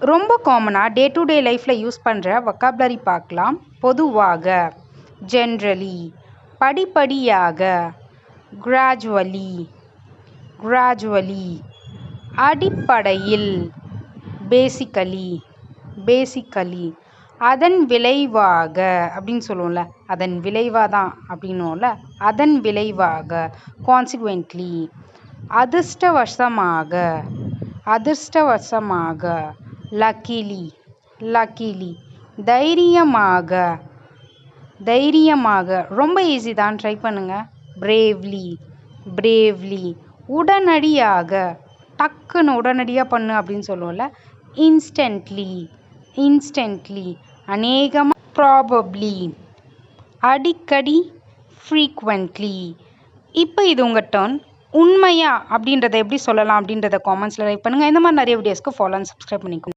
ரொம்ப காமனாக day to day லைஃப்பில் யூஸ் பண்ணுற வொக்காபுலரி பார்க்கலாம். பொதுவாக, ஜென்ரலி, படிப்படியாக, கிராஜுவலி, கிராஜுவலி, அடிப்படையில், பேசிக்கலி, பேசிக்கலி, அதன் விளைவாக அப்படின்னு சொல்லுவோம்ல, அதன் விளைவாக தான் அப்படின்னுவோம்ல, அதன் விளைவாக, கான்சிக்வென்ட்லி, அதிர்ஷ்டவசமாக, அதிர்ஷ்டவசமாக, லக்கிலி, லக்கிலி, தைரியமாக, தைரியமாக, ரொம்ப ஈஸி தான், ட்ரை பண்ணுங்கள். பிரேவ்லி, பிரேவ்லி, உடனடியாக, டக்குன்னு உடனடியாக பண்ணு அப்படின்னு சொல்லுவோம்ல, இன்ஸ்டன்ட்லி, இன்ஸ்டன்ட்லி, அநேகமாக, ப்ராபப்ளி, அடிக்கடி, ஃப்ரீக்வெண்ட்லி. இப்போ இது உங்கள் டர்ன். உண்மையா அப்படின்றத எப்படி சொல்லலாம் அப்படின்றத காமெண்ட்ஸில் லைக் பண்ணுங்கள். இந்த மாதிரி நிறைய வீடியோஸ்க்கு ஃபாலோ அண்ட் சப்ஸ்கிரைப் பண்ணிக்கோங்க.